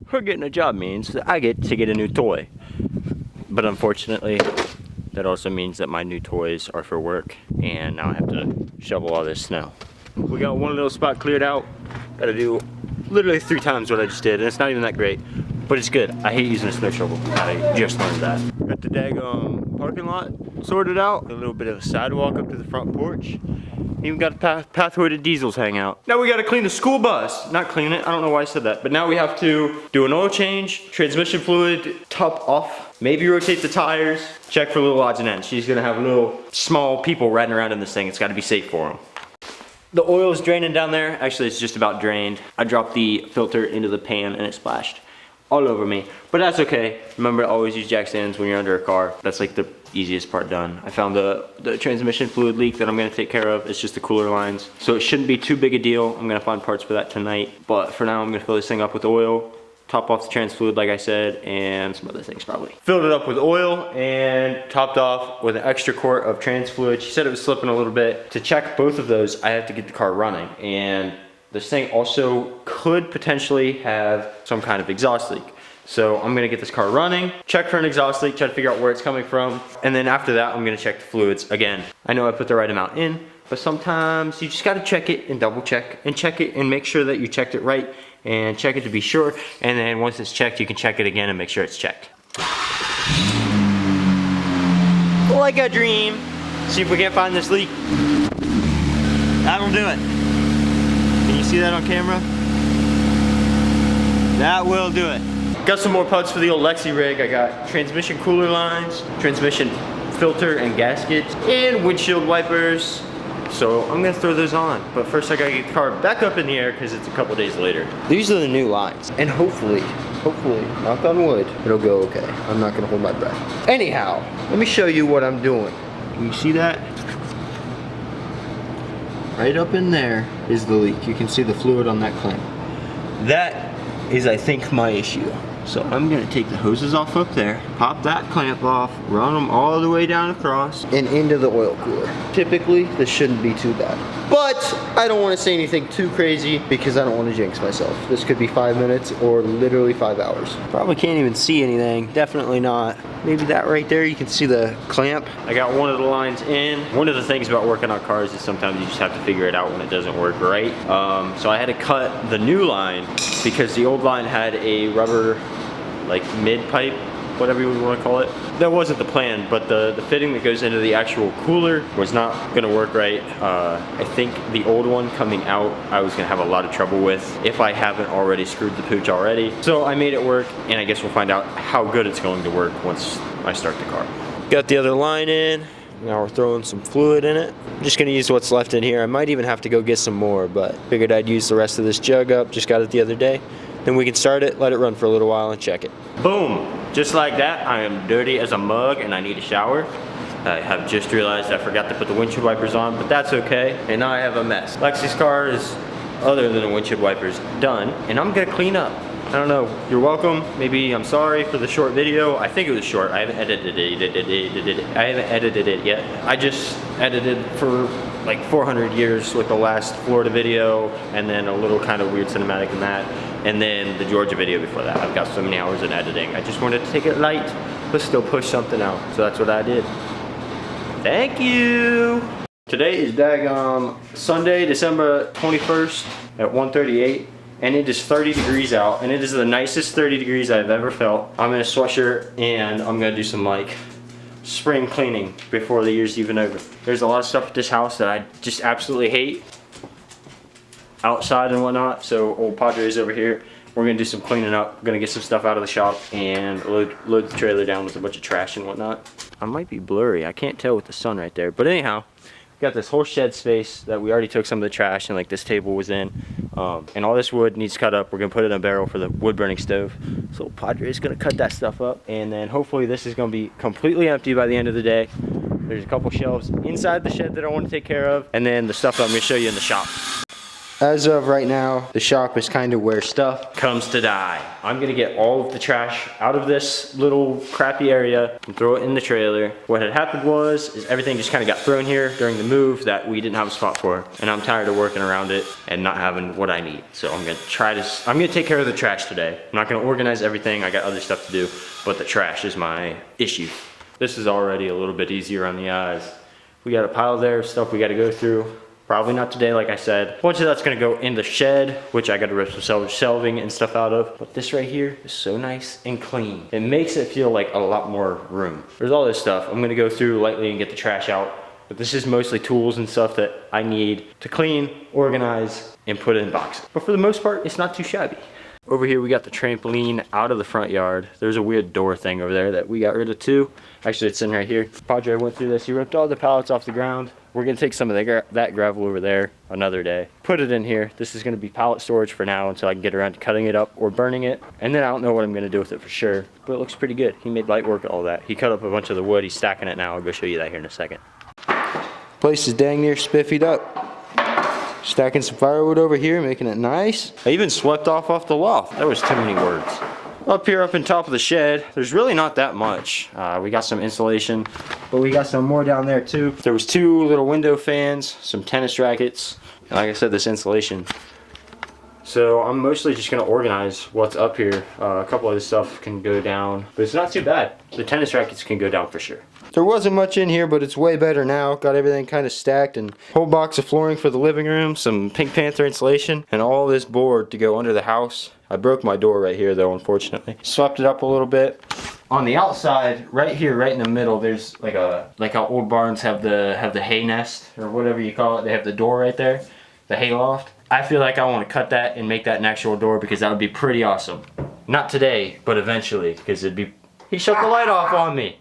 her getting a job means that I get to get a new toy. But unfortunately, that also means that my new toys are for work, and now I have to shovel all this snow. We got one little spot cleared out. Gotta do literally 3 times what I just did, and it's not even that great, but it's good. I hate using a snow shovel. I just learned that. Got the daggone parking lot sorted out. A little bit of a sidewalk up to the front porch. Even got a pathway to diesels hang out. Now we gotta clean the school bus. Not clean it, I don't know why I said that, but now we have to do an oil change, transmission fluid, top off, maybe rotate the tires, check for little odds and ends. She's gonna have little small people riding around in this thing. It's gotta be safe for them. The oil is draining down there. Actually, it's just about drained. I dropped the filter into the pan and it splashed all over me, but that's okay. Remember to always use jack stands when you're under a car. That's like the easiest part done. I found the transmission fluid leak that I'm gonna take care of. It's just the cooler lines, so it shouldn't be too big a deal. I'm gonna find parts for that tonight, but for now I'm gonna fill this thing up with oil, top off the trans fluid like I said, and some other things probably. Filled it up with oil and topped off with an extra quart of trans fluid. She said it was slipping a little bit. To check both of those, I have to get the car running, and this thing also could potentially have some kind of exhaust leak. So I'm gonna get this car running, check for an exhaust leak, try to figure out where it's coming from, and then after that, I'm gonna check the fluids again. I know I put the right amount in, but sometimes you just gotta check it and double check and make sure that you checked it right and check it to be sure. And then once it's checked, you can check it again and make sure it's checked. Like a dream. See if we can't find this leak. That'll do it. Can you see that on camera? That will do it. Got some more parts for the old Lexi rig. I got transmission cooler lines, transmission filter and gaskets, and windshield wipers. So I'm gonna throw those on. But first I gotta get the car back up in the air because it's a couple days later. These are the new lines. And hopefully, knock on wood, it'll go okay. I'm not gonna hold my breath. Anyhow, let me show you what I'm doing. Can you see that? Right up in there is the leak. You can see the fluid on that clamp. That is, I think, my issue. So I'm gonna take the hoses off up there, pop that clamp off, run them all the way down across and into the oil cooler. Typically, this shouldn't be too bad. But I don't wanna say anything too crazy because I don't wanna jinx myself. This could be 5 minutes or literally 5 hours. Probably can't even see anything, definitely not. Maybe that right there, you can see the clamp. I got one of the lines in. One of the things about working on cars is sometimes you just have to figure it out when it doesn't work right. So I had to cut the new line because the old line had a rubber like mid pipe, whatever you would want to call it. That wasn't the plan, but the fitting that goes into the actual cooler was not gonna work right. I think the old one coming out, I was gonna have a lot of trouble with if I haven't already screwed the pooch already. So I made it work, and I guess we'll find out how good it's going to work once I start the car. Got the other line in. Now we're throwing some fluid in it. I'm just gonna use what's left in here. I might even have to go get some more, but figured I'd use the rest of this jug up. Just got it the other day. Then we can start it, let it run for a little while, and check it. Boom! Just like that, I am dirty as a mug and I need a shower. I have just realized I forgot to put the windshield wipers on, but that's okay. And now I have a mess. Lexi's car is, other than the windshield wipers, done. And I'm gonna clean up. I don't know, you're welcome. Maybe I'm sorry for the short video. I think it was short. I haven't edited it yet. I just edited for like 400 years with the last Florida video, and then a little kind of weird cinematic in that, and then the Georgia video before that. I've got so many hours in editing. I just wanted to take it light, but still push something out. So that's what I did. Thank you. Today is daggone Sunday, December 21st at 1:38. And it is 30 degrees out, and it is the nicest 30 degrees I've ever felt. I'm in a sweatshirt, and I'm gonna do some like spring cleaning before the year's even over. There's a lot of stuff at this house that I just absolutely hate, outside and whatnot. So old Padre's over here. We're gonna do some cleaning up. We're gonna get some stuff out of the shop and load the trailer down with a bunch of trash and whatnot. I might be blurry. I can't tell with the sun right there, but anyhow. Got this whole shed space that we already took some of the trash and like this table was in, and all this wood needs cut up. We're gonna put it in a barrel for the wood burning stove. So Padre is gonna cut that stuff up, and then hopefully this is gonna be completely empty by the end of the day. There's a couple shelves inside the shed that I want to take care of, and then the stuff that I'm gonna show you in the shop. As of right now, the shop is kind of where stuff comes to die. I'm gonna get all of the trash out of this little crappy area and throw it in the trailer. What had happened is everything just kind of got thrown here during the move that we didn't have a spot for. And I'm tired of working around it and not having what I need. So I'm gonna take care of the trash today. I'm not gonna organize everything, I got other stuff to do, but the trash is my issue. This is already a little bit easier on the eyes. We got a pile there of stuff we gotta go through. Probably not today, like I said. A bunch of that's gonna go in the shed, which I gotta rip some shelving and stuff out of. But this right here is so nice and clean. It makes it feel like a lot more room. There's all this stuff. I'm gonna go through lightly and get the trash out. But this is mostly tools and stuff that I need to clean, organize, and put in boxes. But for the most part, it's not too shabby. Over here, we got the trampoline out of the front yard. There's a weird door thing over there that we got rid of too. Actually, it's in right here. Padre went through this. He ripped all the pallets off the ground. We're gonna take some of that gravel over there another day. Put it in here. This is gonna be pallet storage for now until I can get around to cutting it up or burning it. And then I don't know what I'm gonna do with it for sure. But it looks pretty good. He made light work of all that. He cut up a bunch of the wood. He's stacking it now. I'll go show you that here in a second. Place is dang near spiffied up. Stacking some firewood over here, making it nice. I even swept off the loft. That was too many words. Up here, up on top of the shed, there's really not that much. We got some insulation, but we got some more down there too. There was 2 little window fans, some tennis rackets, and like I said, this insulation. So I'm mostly just gonna organize what's up here. A couple of this stuff can go down, but it's not too bad. The tennis rackets can go down for sure. There wasn't much in here, but it's way better now. Got everything kind of stacked, and whole box of flooring for the living room, some Pink Panther insulation, and all this board to go under the house. I broke my door right here though, unfortunately. Swept it up a little bit. On the outside, right here, right in the middle, there's like how old barns have the hay nest, or whatever you call it. They have the door right there, the hay loft. I feel like I want to cut that and make that an actual door because that would be pretty awesome. Not today, but eventually, because he shut the light off on me.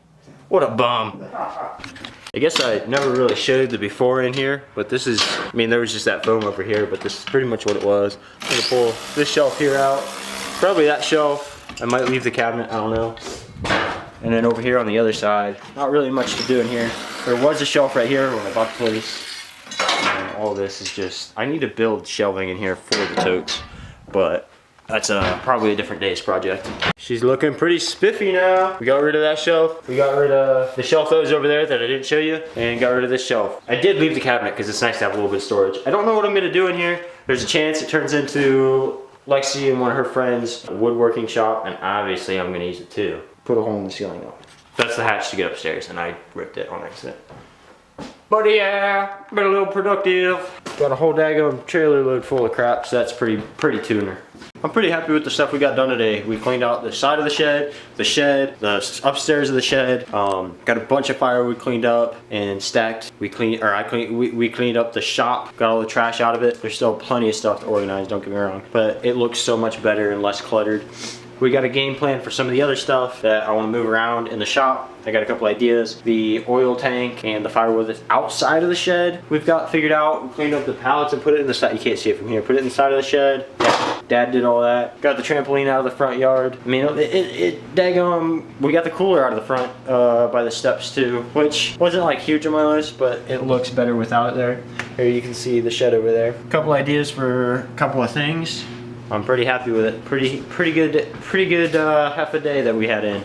What a bum. I guess I never really showed the before in here, but this is, I mean, there was just that foam over here, but this is pretty much what it was. I'm gonna pull this shelf here out, probably that shelf. I might leave the cabinet, I don't know. And then over here on the other side, not really much to do in here. There was a shelf right here when I bought the place. And all this is just, I need to build shelving in here for the totes, but that's probably a different day's project. She's looking pretty spiffy now. We got rid of that shelf. We got rid of the shelf that was over there that I didn't show you, and got rid of this shelf. I did leave the cabinet because it's nice to have a little bit of storage. I don't know what I'm gonna do in here. There's a chance it turns into Lexi and one of her friends' woodworking shop, and obviously I'm gonna use it too. Put a hole in the ceiling though. That's the hatch to get upstairs, and I ripped it on accident. But yeah, been a little productive. Got a whole daggone trailer load full of crap, so that's pretty tuner. I'm pretty happy with the stuff we got done today. We cleaned out the side of the shed, the upstairs of the shed. Got a bunch of firewood cleaned up and stacked. We cleaned up the shop, got all the trash out of it. There's still plenty of stuff to organize, don't get me wrong, but it looks so much better and less cluttered. We got a game plan for some of the other stuff that I want to move around in the shop. I got a couple ideas. The oil tank and the firewood that's outside of the shed, we've got figured out. We cleaned up the pallets and put it in the side. You can't see it from here. Put it in the side of the shed. Dad did all that. Got the trampoline out of the front yard. I mean, we got the cooler out of the front by the steps too, which wasn't like huge on my list, but it looks better without it there. Here you can see the shed over there. A couple ideas for a couple of things. I'm pretty happy with it. Pretty good half a day that we had in.